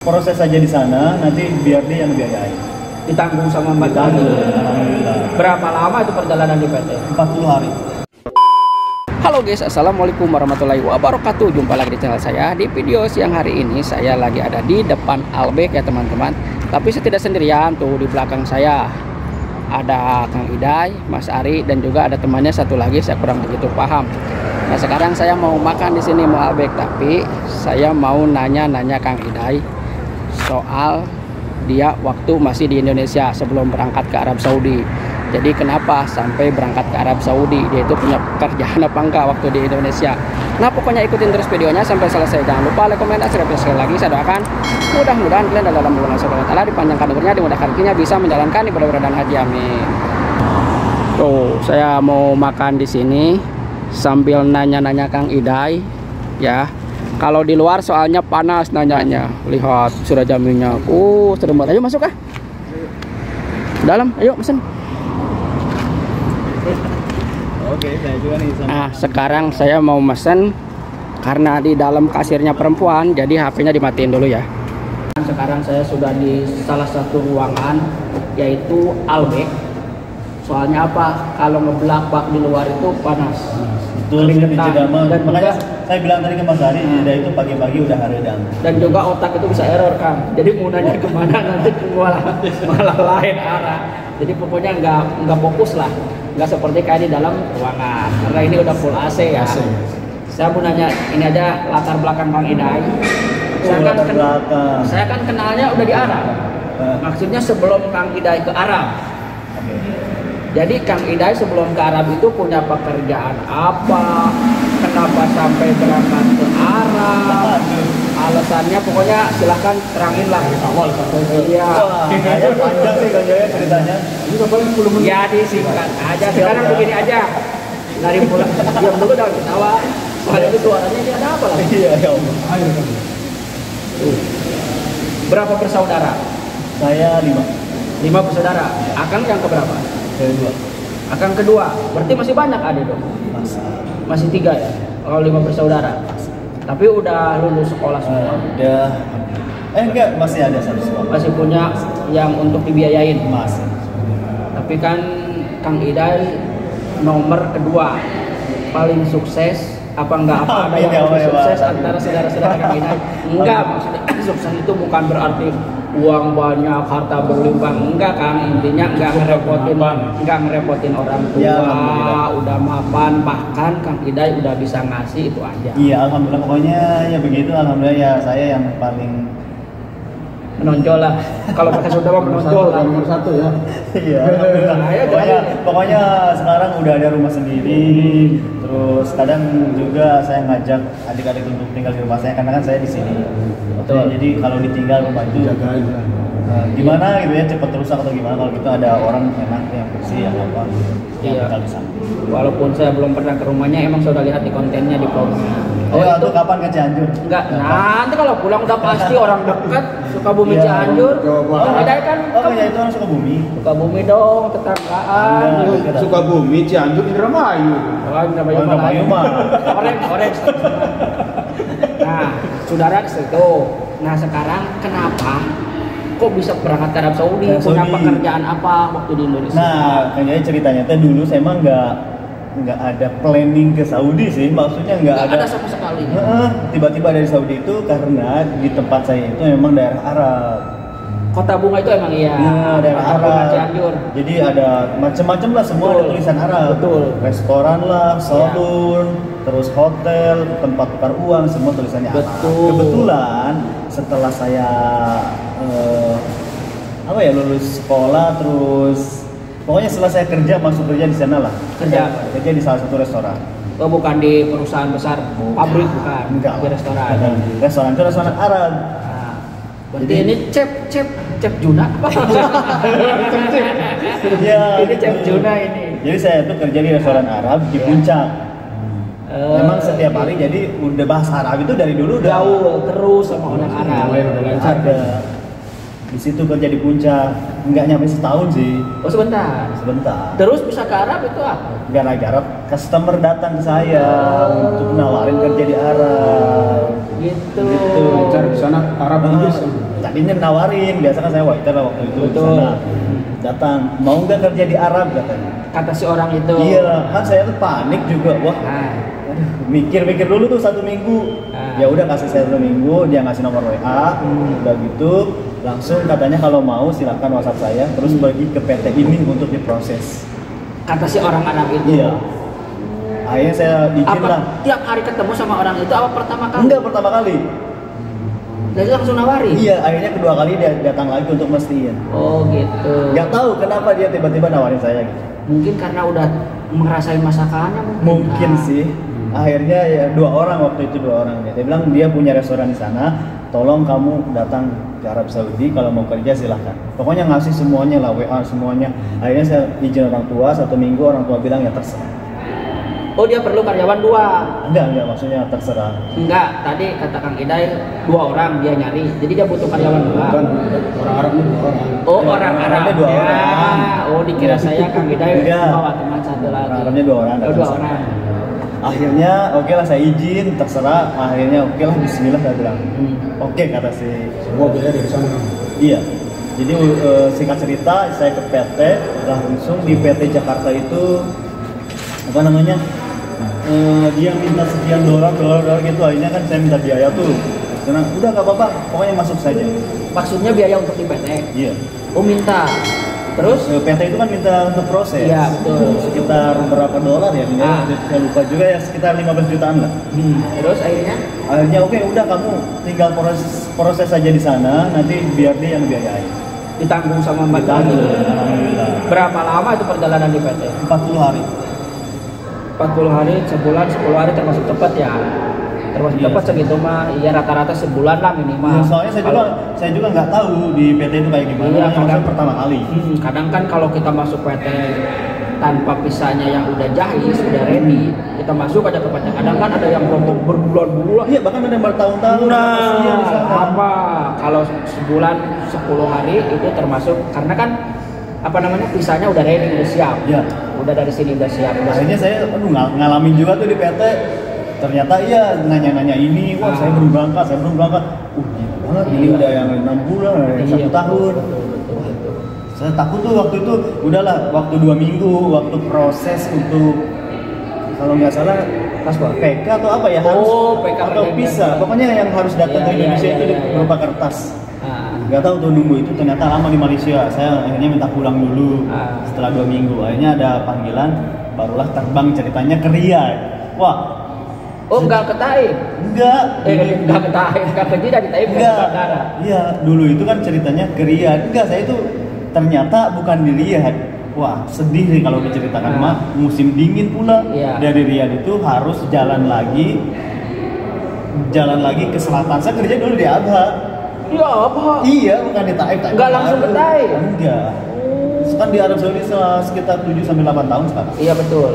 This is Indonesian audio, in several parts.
Proses aja di sana, nanti biar dia yang biayain. Ditanggung sama Mbak Tani. Berapa lama itu perjalanan di PT? 40 hari. Halo guys, assalamualaikum warahmatullahi wabarakatuh. Jumpa lagi di channel saya. Di video siang hari ini saya lagi ada di depan Albek ya teman-teman. Tapi saya tidak sendirian, tuh di belakang saya ada Kang Iday, Mas Ari, dan juga ada temannya satu lagi, saya kurang begitu paham. Nah sekarang saya mau makan di sini, mau Albek, tapi saya mau nanya-nanya Kang Iday soal dia waktu masih di Indonesia sebelum berangkat ke Arab Saudi. Jadi kenapa sampai berangkat ke Arab Saudi? Dia itu punya pekerjaan apa enggak waktu di Indonesia? Nah pokoknya ikutin terus videonya sampai selesai. Jangan lupa like, komen, dan subscribe. Sekali lagi saya doakan mudah-mudahan kalian dalam bulan Subhanahu wa taala dipanjangkan umurnya, dimudahkan rezekinya, bisa menjalankan ibadah dan haji, amin. Tuh saya mau makan di sini sambil nanya-nanya Kang Iday ya. Kalau di luar soalnya panas nanyanya. Lihat sudah jaminnya. Serem banget. Ayo masuk ah. Dalam, ayo mesen. Oke, saya juga nih. Nah, sekarang saya mau mesen karena di dalam kasirnya perempuan, jadi HP-nya dimatiin dulu ya. Sekarang saya sudah di salah satu ruangan yaitu Albek. Soalnya apa? Kalau ngebelak-bak di luar itu panas. Betul, dan makanya saya bilang tadi ke Mas Ari, dia itu pagi-pagi udah haredang. Dan juga otak itu bisa error Kang. Jadi mau nanya kemana nanti malah lain arah. Jadi pokoknya nggak fokus lah. Nggak seperti kayak di dalam ruangan. Karena ini udah full AC ya. Saya mau nanya ini aja latar belakang Kang Iday. Saya kan kenalnya udah di Arab. Maksudnya sebelum Kang Iday ke Arab. Jadi Kang Iday sebelum ke Arab itu punya pekerjaan apa? Kenapa sampai berangkat ke Arab? Alasannya pokoknya silahkan terangin lah. Awal iya. Panjang sih Kang Jaya ceritanya. Ya disingkat aja. Sekarang begini aja. Dari pulang diam dulu dah ketawa. Soalnya itu suaranya dia ada apa lagi? Iya ya Allah. Berapa bersaudara? Saya 5 bersaudara. Akang yang keberapa? Kedua. Akang kedua. Berarti masih banyak adik dong? Masih 3 ya? Kalau 5 bersaudara. Tapi udah lulus sekolah semua? Udah. Enggak, masih ada satu sekolah. Masih punya yang untuk dibiayain? Masih. Tapi kan Kang Iday nomor kedua paling sukses. Apa enggak ada yang lebih sukses antara saudara-saudara Kang Iday? Enggak, maksudnya sukses itu bukan berarti uang banyak, harta berlimpah, enggak Kang. Intinya enggak ngerepotin orang tua, ya, udah mapan, bahkan Kang Iday udah bisa ngasih, itu aja. Iya, alhamdulillah, pokoknya ya begitu. Alhamdulillah ya, saya yang paling menonjol lah. Kalau pakai saudara menonjol lah. Nomor 1 ya. Iya. Pokoknya sekarang udah ada rumah sendiri. Terus kadang juga saya ngajak adik-adik untuk tinggal di rumah saya karena kan saya di sini. Betul. Jadi kalau ditinggal rumah itu gimana gitu ya, cepat rusak atau gimana, kalau gitu ada orang enak yang bersih yang apa yang tinggal di sana. Walaupun saya belum pernah ke rumahnya, emang sudah lihat di kontennya di vlognya. Oh itu kapan ke Cianjur? Enggak, nanti kalau pulang udah pasti orang dekat Sukabumi Cianjur. Kang Iday kan ya itu orang Sukabumi. Sukabumi dong, tetanggaan. Sukabumi, Cianjur, Indramayu. Indramayu mah. Orange. Nah, saudara itu. Nah sekarang kenapa kok bisa berangkat ke Arab Saudi? Punya pekerjaan apa waktu di Indonesia? Nah, kayaknya ceritanya dulu saya emang nggak ada planning ke Saudi sih, maksudnya nggak ada sama sekali. Tiba-tiba dari Saudi itu karena di tempat saya itu memang daerah Arab. Kota Bunga itu emang iya. Nah, daerah Arab. Cianjur. Jadi ada macam-macam lah, semua ada tulisan Arab. Betul. Restoran lah, salon, terus hotel, tempat tukar uang, semua tulisannya Arab. Betul. Kebetulan setelah saya lulus sekolah, terus pokoknya setelah saya masuk kerja di sana lah. Kerja di salah satu restoran. Oh, bukan di perusahaan besar, pabrik bukan. Enggak. Di restoran. Restoran itu restoran Arab. Nah, berarti ini chef Juna apa? Ya, ini chef Juna ini. Jadi saya tuh kerja di restoran Arab di Puncak. Memang setiap hari, jadi udah bahasa Arab itu dari dulu udah jauh terus sama orang Arab. Ada. Di situ kerja di Puncak, nggak nyampe setahun sih. Oh sebentar. Terus bisa ke Arab itu apa? Gara-gara customer datang ke saya untuk nawarin kerja di Arab. Gitu. Cari di sana Arab Inggris. tadinya nawarin, biasa kan saya waiter lah waktu itu di Betul. sana. Datang, mau nggak kerja di Arab katanya. Kata si orang itu. Iya, kan saya tuh panik juga, wah. Nah, Aduh, mikir-mikir dulu tuh 1 minggu. Ah. Ya udah kasih saya 1 minggu, dia ngasih nomor WA. Udah gitu, langsung katanya kalau mau silakan WhatsApp saya, terus pergi ke PT ini untuk diproses. kata si orang Arab itu. Iya. Akhirnya saya izin Apa lah. tiap hari ketemu sama orang itu apa pertama kali? Enggak pertama kali. Jadi langsung nawarin. Iya, akhirnya kedua kali dia datang lagi untuk mestiin. Oh gitu. Nggak tahu kenapa dia tiba-tiba nawarin saya gitu. Mungkin karena udah ngerasain masakannya mungkin. Mungkin Nah. sih. Akhirnya ya 2 orang waktu itu 2 orang dia bilang dia punya restoran di sana, tolong kamu datang ke Arab Saudi kalau mau kerja silahkan. Pokoknya ngasih semuanya lah, WA semuanya. Akhirnya saya izin orang tua 1 minggu, orang tua bilang ya terserah. Oh dia perlu karyawan 2. Enggak maksudnya terserah. Enggak, tadi kata Kang Idai 2 orang dia nyari. Jadi dia butuh karyawan 2. Bukan, orang Arab ini 2 orang. Oh orang Arab. Arabnya 2 orang. Oh dikira saya Kang Idai Enggak. bawa teman 1 lagi. Orang Arabnya 2 orang. Oh 2 orang. Akhirnya oke lah saya izin, terserah. Akhirnya oke lah Bismillah saya bilang. Oke kata si. Semua biaya dari sana. Iya. Jadi singkat cerita saya ke PT, langsung di PT Jakarta itu apa namanya? Dia minta sekian dolar gitu, akhirnya kan saya minta biaya tuh. Karena udah nggak apa-apa, pokoknya masuk saja. Maksudnya biaya untuk di PT. Iya. Oh minta. Terus? PT itu kan minta untuk proses. Iya, betul. Sekitar berapa dolar ya? Ah. Saya lupa juga ya, sekitar 15 jutaan lah. Terus akhirnya? Akhirnya oke udah kamu tinggal proses saja di sana, nanti biar dia yang biayain. Ditanggung sama Mbak Ditanggung, Tani. alhamdulillah. Berapa lama itu perjalanan di PT? 40 hari. 40 hari, sebulan, 10 hari termasuk cepat ya. Termasuk Iya. cepat segitu mah. Iya rata-rata sebulan lah minimal. Ya, soalnya saya juga nggak tahu di PT itu kayak gimana. Iya, Hanya kadang- masuk pertama kali. Kadang kan kalau kita masuk PT tanpa pisahnya yang udah jahis, udah ready, kita masuk aja ke PT. Kadang kan ada yang berbulan-bulan. Iya bahkan ada yang bertahun-tahun. kasihan di sana. apa? Kalau sebulan 10 hari itu termasuk karena kan apa namanya pisahnya udah ready, udah siap. Ya. Udah dari sini udah siap. Udah Akhirnya saya ngalamin juga tuh di PT. Ternyata iya nanya-nanya ini, wah Ah. saya belum berangkat. Gila banget, ini udah yang 6 bulan, ada yang 1 tahun. Betul. Saya takut tuh waktu itu, udahlah waktu 2 minggu, waktu proses untuk kalau nggak salah Paspor. PK atau apa ya harus Oh, PK atau perjanjian. visa, pokoknya yang harus datang Iya, ke Indonesia iya, itu iya, iya. berupa kertas. Nah, Nggak tahu tuh nunggu itu ternyata lama di Malaysia. Saya akhirnya minta pulang dulu Ah. setelah 2 minggu. Akhirnya ada panggilan, barulah terbang ceritanya ke Riyadh. Wah, oh enggak ke Taif. enggak. Enggak ke Taif, enggak ke Jeddah, di Taif ke Enggak. bandara. Iya, dulu itu kan ceritanya ke Riyadh. Enggak, saya itu ternyata bukan di Riyadh. Wah, sedih nih kalau diceritakan Ah. mah. Musim dingin pula. Iya. Dari Riyadh itu harus jalan lagi ke selatan. Saya kerja dulu di Abha. Ya apa? Iya, bukan di Taif. Enggak langsung ke Taif? Enggak. Kan di Arab Saudi sekitar 7 sampai 8 tahun sekarang. Iya betul.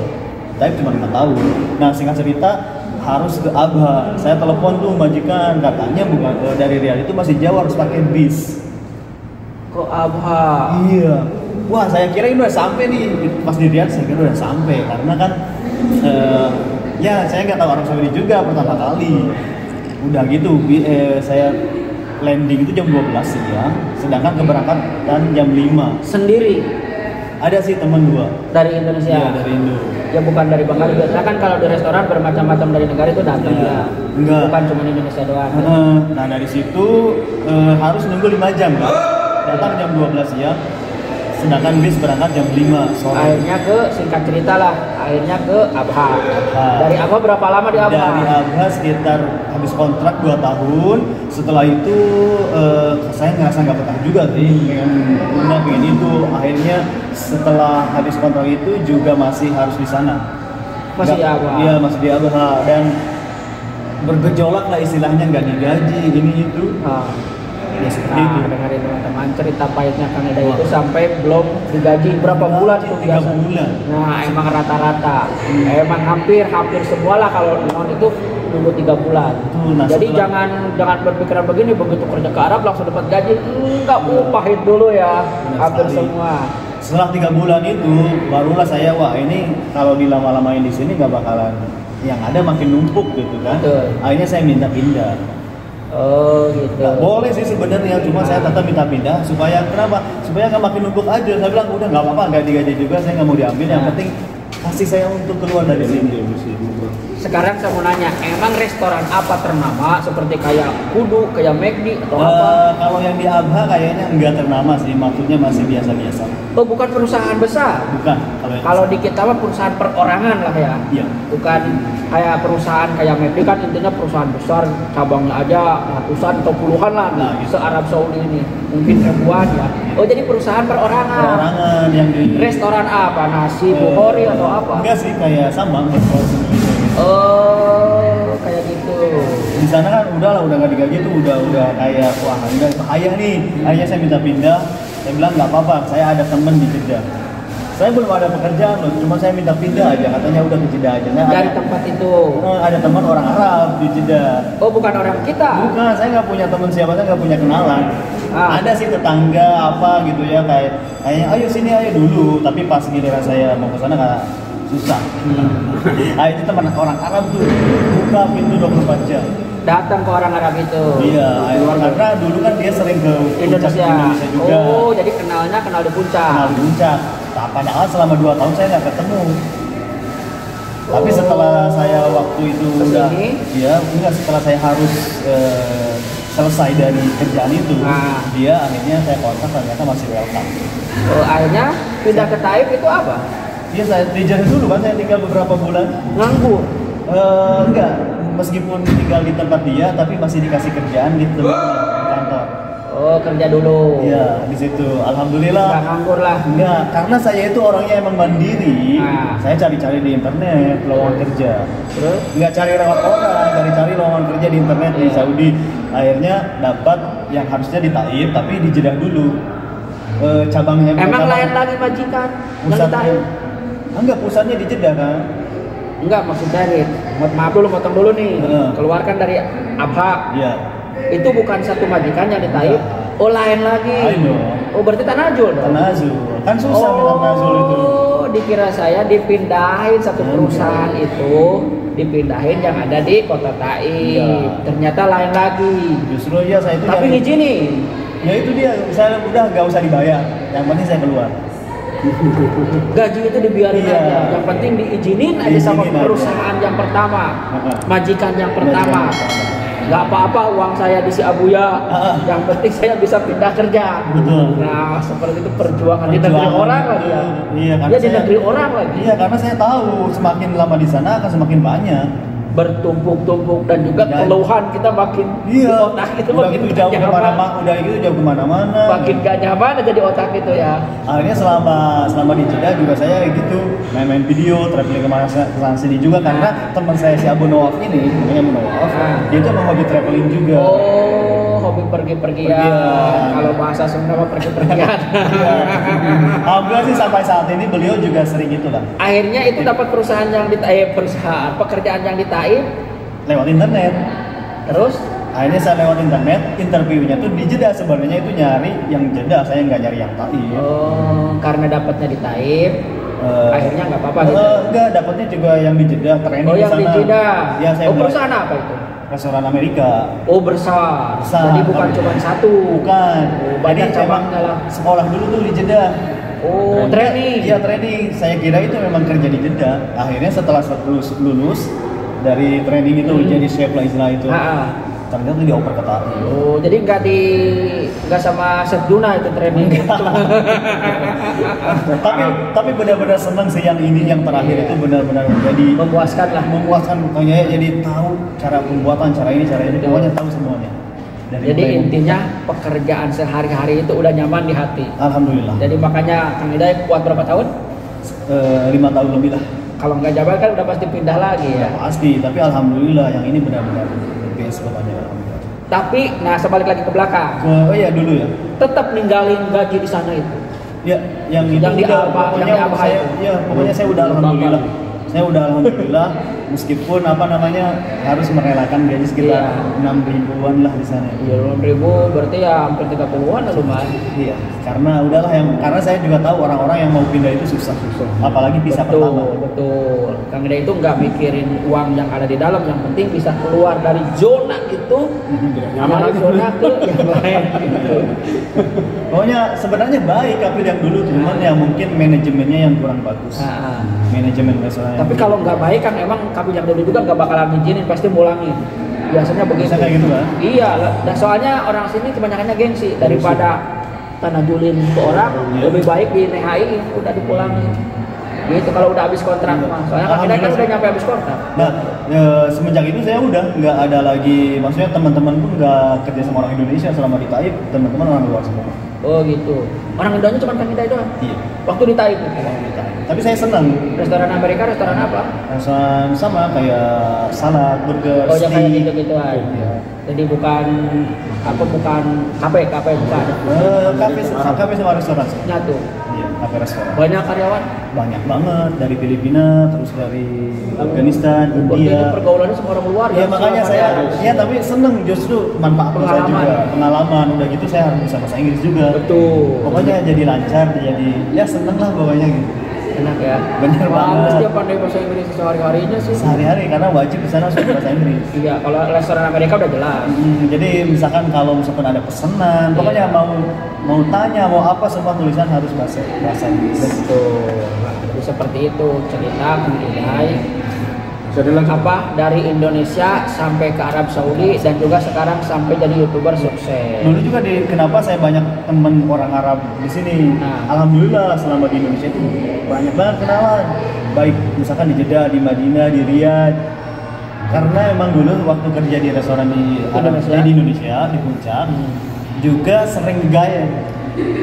Taif cuma 5 tahun. Nah, singkat cerita harus ke Abha. Saya telepon tuh majikan, katanya bukan dari Riyadh itu masih jauh, harus pakai bis. Ke Abha. Iya. Wah, saya kira ini udah sampai nih. Pas di Riyadh saya kira udah sampai karena kan ya saya nggak tahu Arab Saudi juga pertama kali. Udah gitu saya landing itu jam 12 siang, sedangkan keberangkatan jam 5. Sendiri Ada sih teman 2. dari Indonesia. Iya, dari Indo. Ya bukan dari Bangladesh. Biasanya kan kalau di restoran bermacam-macam dari negara itu datang Iya. ya. Enggak. Bukan cuma Indonesia doang. Nah, dari situ harus nunggu 5 jam kan. Datang jam 12 siang, sedangkan bis berangkat jam 5 sore. Akhirnya ke singkat cerita lah. Akhirnya ke Abha. Dari Abha berapa lama di Abha? Dari Abha sekitar habis kontrak 2 tahun. Setelah itu saya ngerasa nggak betah juga sih, pengen itu. Akhirnya setelah habis kontrak itu juga masih harus di sana. Masih di Abha? Iya, masih di Abha, dan bergejolak lah istilahnya, nggak digaji ini itu. Ya seperti itu. Nah, dengerin teman-teman cerita pahitnya Kang Eda itu sampai belum digaji berapa bulan tuh 3 biasa. bulan. Nah, emang rata-rata. Emang hampir semua lah kalau non itu nunggu 3 bulan. Betul, nah, Jadi setelah- jangan berpikiran begini begitu kerja ke Arab langsung dapat gaji. Enggak, pahit dulu ya. Benar Hampir sekali. semua. Setelah 3 bulan itu, barulah saya, wah ini kalau dilama-lamain di sini nggak bakalan, yang ada makin numpuk gitu kan. Betul. Akhirnya saya minta pindah. Oh gitu. Nggak boleh sih sebenarnya, cuma saya tetap minta pindah supaya kenapa? Supaya nggak makin numpuk aja. Saya bilang udah nggak apa-apa, nggak digaji juga, saya nggak mau diambil. Yang penting kasih saya untuk keluar dari sini. Sekarang saya mau nanya, emang restoran apa ternama seperti kayak Kudu, kayak McD atau apa? Kalau yang di Abha kayaknya nggak ternama sih, maksudnya masih biasa-biasa. Oh bukan perusahaan besar. Bukan. Kalau di kita mah perusahaan perorangan lah ya. Iya. Bukan kayak perusahaan kayak McD kan intinya perusahaan besar, cabangnya aja ratusan atau puluhan lah Nah, gitu. se-Arab Saudi ini. Mungkin ribuan ya. Oh jadi perusahaan perorangan. Perorangan yang di Restoran apa? Nasi, Bukhari atau apa? Enggak sih, kayak sama berkualitas sendiri. Oh kayak gitu. Di sana kan udah nggak digaji tuh udah kayak wah enggak bahaya nih. Akhirnya saya minta pindah. Saya bilang nggak apa-apa, saya ada temen di Jeddah. Saya belum ada pekerjaan loh, cuma saya minta pindah aja. Katanya udah ke Jeddah aja. Nah, Dari tempat itu. ada teman orang Arab di Jeddah. Oh bukan orang kita. Bukan, saya nggak punya teman siapa, saya nggak punya kenalan. Ada sih tetangga apa gitu ya, kayaknya ayo sini ayo dulu. Tapi pas giliran saya mau ke sana nggak susah. Itu teman orang Arab tuh buka pintu 24 jam. Datang ke orang Arab itu. Iya, karena dulu kan dia sering ke puncak Indonesia juga. Oh, jadi kenal di puncak. Kenal di puncak. Nah, padahal selama 2 tahun saya nggak ketemu. Tapi setelah saya waktu itu udah, ya enggak, setelah saya harus selesai dari kerjaan itu, dia akhirnya saya kontak, ternyata masih welcome. Oh, akhirnya pindah ke Taif itu apa? Iya, saya di Jeddah dulu kan, saya tinggal beberapa bulan. Nganggur. Enggak, meskipun tinggal di tempat dia, tapi masih dikasih kerjaan gitu di kantor. Oh, kerja dulu. Iya, di situ. Alhamdulillah. Nggak nganggur lah. Enggak, karena saya itu orangnya emang mandiri. Saya cari-cari di internet lowongan kerja. Terus? Nggak cari lewat orang, cari lowongan kerja di internet di Saudi. Akhirnya dapat yang harusnya di Taif, tapi di Jeddah dulu. Cabangnya. Emang lain lagi majikan yang di Taif? Enggak, pusatnya di Jeddah kan. Enggak, maksud saya maaf dulu, potong dulu nih. Keluarkan dari Abha. Iya. Itu bukan satu majikan yang di Taif. Oh, lain lagi. Ayo. Oh, berarti Tanazul dong? Tanazul. Kan susah minta Tanazul itu. Oh, dikira saya dipindahin satu perusahaan itu, dipindahin yang ada di kota Taif. Iya. Ternyata lain lagi. Justru ya saya itu. Tapi ngizinin. Ya itu dia, saya udah nggak usah dibayar. Yang penting saya keluar. Gaji itu dibiarin aja. Yang penting diizinin aja sama perusahaan yang pertama, majikan yang pertama. Nggak apa-apa uang saya di si Abuya, yang penting saya bisa pindah kerja. Betul. Nah, seperti itu perjuangan di negeri orang lagi ya. Iya, Ya di negeri orang lagi. Iya, karena saya tahu semakin lama di sana akan semakin banyak. Bertumpuk-tumpuk dan juga Ya. keluhan kita makin Iya. di otak itu udah makin gitu jauh nyaman. kemana-mana, udah gitu jauh kemana-mana. Makin gak nyaman aja di otak itu ya. Akhirnya selama di Jeddah juga saya gitu main-main video, traveling kemana sana sini juga karena teman saya si Abu Nawaf ini, namanya Abu Nawaf, dia tuh emang hobi traveling juga. Oh, hobi pergi-pergian. Pergian. Kalau bahasa Sunda mah pergi-pergian. Iya. Alhamdulillah sih sampai saat ini beliau juga sering itu lah. Akhirnya itu dapat perusahaan yang di Taif, pekerjaan yang di Taif. Lewat internet. Terus Akhirnya saya lewat internet, interviewnya tuh di Jeddah sebenarnya itu nyari yang Jeddah, saya nggak nyari yang Taif. oh, karena dapatnya di Taif, akhirnya nggak apa-apa gitu. Enggak, dapatnya juga yang di Jeddah, training Oh, di yang sana. di Jeddah. Ya, saya Oh, perusahaan apa itu? restoran Amerika. Oh, besar. Besar. Jadi bukan cuma satu. Bukan. Oh, banyak Jadi cabangnya lah. Sekolah dulu tuh di Jeddah. Oh, training. Iya, training. Saya kira itu memang kerja di Jeddah. Akhirnya setelah lulus dari training itu jadi chef lah istilah itu. Ternyata dioper ke Taif. Oh, jadi nggak sama Chef Juna itu training. tapi benar-benar senang sih yang ini yang terakhir itu benar-benar jadi Memuaskan lah. memuaskan pokoknya jadi tahu cara pembuatan cara ini pokoknya tahu semuanya. Jadi intinya pekerjaan sehari-hari itu udah nyaman di hati. Alhamdulillah. Jadi makanya Kang Hidayat kuat berapa tahun? 5 tahun lebih lah. Kalau nggak jabat kan udah pasti pindah lagi ya. Pasti, tapi alhamdulillah yang ini benar-benar the best pokoknya alhamdulillah. Tapi, nah sebalik lagi ke belakang, Oh iya dulu ya. tetap ninggalin gaji di sana itu. Ya, yang itu Yang di udah, Abha, pokoknya yang di Abha saya, itu. ya pokoknya saya udah alhamdulillah. Saya udah alhamdulillah meskipun apa namanya harus merelakan gaji sekitar Iya. 6 ribuan lah di sana. Iya, 6.000 berarti ya hampir 30-an lah lumayan. Iya, karena udahlah karena saya juga tahu orang-orang yang mau pindah itu susah. Apalagi visa pertama. Betul. Kang Ida itu nggak mikirin uang yang ada di dalam, yang penting bisa keluar dari zona itu, Tidak nyaman dari lagi. zona ke yang lain. Gitu. Pokoknya sebenarnya baik Kapil yang dulu, cuman ya mungkin manajemennya yang kurang bagus. Nah, Manajemen restoran. tapi kalau nggak baik kan emang kabin yang dulu juga nggak bakalan ngizinin, pasti mulangin. Biasanya begitu. Bisa kayak gitu kan? Iya, nah, soalnya orang sini kebanyakannya gengsi daripada tanah julin ke orang, Iya. lebih baik di NHI udah dipulangin. Gitu kalau udah habis kontrak mah. Soalnya kan kita kan udah nyampe habis kontrak. Nah, semenjak itu saya udah nggak ada lagi, maksudnya teman-teman pun nggak kerja sama orang Indonesia selama di Taif, teman-teman orang luar semua. Oh gitu. Orang Indonya cuma Kang Ida doang. Iya. Waktu di Taif. Tapi saya senang. Restoran Amerika, restoran apa? Restoran sama kayak salad, burger, Oh, yang kayak steak. gitu-gituan. Iya. Jadi bukan bukan kafe bukan. Kafe sama restoran sih. Nyatu. Iya, kafe restoran. Banyak karyawan. Banyak banget dari Filipina, terus dari Afghanistan, Berarti itu India. pergaulannya sama orang luar. Iya, makanya saya, karyawan. ya tapi seneng justru manfaat saya Pengalaman. juga, pengalaman. Udah gitu saya harus bisa bahasa Inggris juga. Betul. Pokoknya jadi lancar, jadi ya seneng lah pokoknya gitu. Enak ya. Bener banget. Bagus dia pandai bahasa Inggris sehari-harinya sih. Sehari-hari karena wajib di sana harus bahasa Inggris. Iya, kalau restoran Amerika udah jelas. Jadi misalkan kalau misalkan ada pesanan, pokoknya mau tanya mau apa semua tulisan harus bahasa Inggris. Betul. Jadi seperti itu cerita mengenai Bisa dilanjut. apa dari Indonesia sampai ke Arab Saudi dan juga sekarang sampai jadi YouTuber sukses. Dulu juga kenapa saya banyak temen orang Arab di sini. Nah. Alhamdulillah selama di Indonesia itu banyak banget kenalan. Baik misalkan di Jeddah, di Madinah, di Riyadh. Karena emang dulu waktu kerja di restoran di Indonesia, di Puncak, juga sering gaya.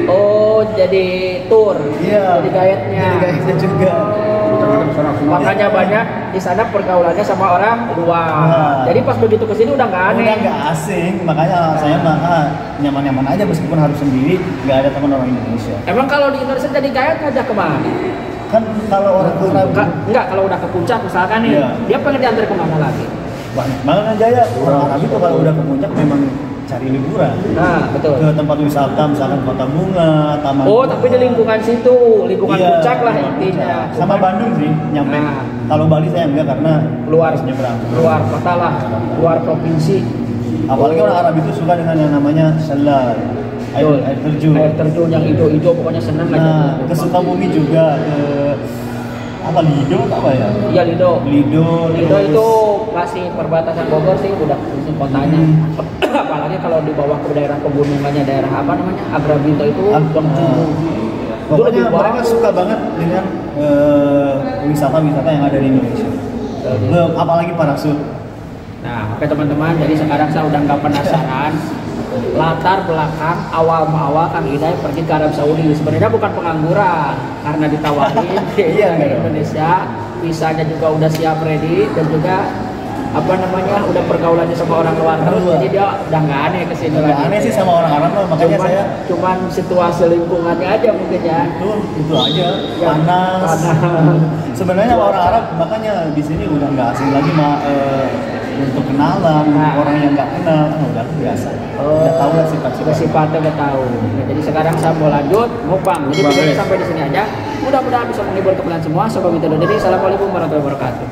Oh, jadi tour. Iya. Jadi guide-nya. Jadi guide-nya juga. Macam-macam sana semua. Makanya banyak di sana pergaulannya sama orang luar. Nah. Jadi pas begitu ke sini udah nggak aneh. Udah nggak asing, makanya saya mah nyaman-nyaman aja meskipun harus sendiri, nggak ada teman orang Indonesia. Emang kalau di Indonesia jadi guide ngajak kemana? Kan kalau orang Arab Enggak, kalau udah ke puncak misalkan nih, Iya. dia pengen diantar kemana lagi? banyak banget kan Jaya. Orang Arab itu kalau udah ke puncak memang cari liburan. Nah, betul. Ke tempat wisata misalkan Kota Bunga, Taman. Oh, tapi di lingkungan situ, lingkungan Iya, puncak lah lingkungan intinya. puncak. Sama Bandung sih, nyampe. Nah. Kalau Bali saya enggak karena Luar harus nyebrang. luar kota lah, luar provinsi. Apalagi orang Arab itu suka dengan yang namanya shalal, Betul. air terjun. Air terjun yang hijau-hijau pokoknya senang lah. Nah, ke Sukabumi juga, ke apa Lido atau apa ya? Iya, Lido. Lido Itu masih perbatasan Bogor sih, udah di kotanya. Apalagi kalau dibawa ke daerah pegunungannya, daerah apa namanya, Agrabinto itu Gunung. Pokoknya lebih mereka bagus. suka banget dengan wisata-wisata yang ada di Indonesia. Apalagi parasut. Nah, oke teman-teman, jadi sekarang saya udah nggak penasaran latar belakang awal Kang Iday pergi ke Arab Saudi. Sebenarnya bukan pengangguran, karena ditawarin Iya, dari iya. Indonesia, visanya juga udah siap ready dan juga apa namanya udah pergaulannya sama orang luar terus, Luar. jadi dia udah nggak aneh kesini Nggak lagi. aneh sih sama orang Arab loh, makanya saya cuman situasi lingkungannya aja mungkin ya. itu aja Ya, panas. panas. Sebenarnya sama orang Arab makanya di sini udah nggak asing lagi untuk kenalan Nah. orang yang nggak kenal kan udah biasa. Udah tahu lah sifat-sifat. Sifatnya udah tahu. Nah, jadi sekarang saya mau lanjut mukbang. Jadi Mukbang, videonya ya. sampai di sini aja. Mudah-mudahan bisa menghibur kalian semua. Sobat Minta Diri. Assalamualaikum warahmatullahi wabarakatuh.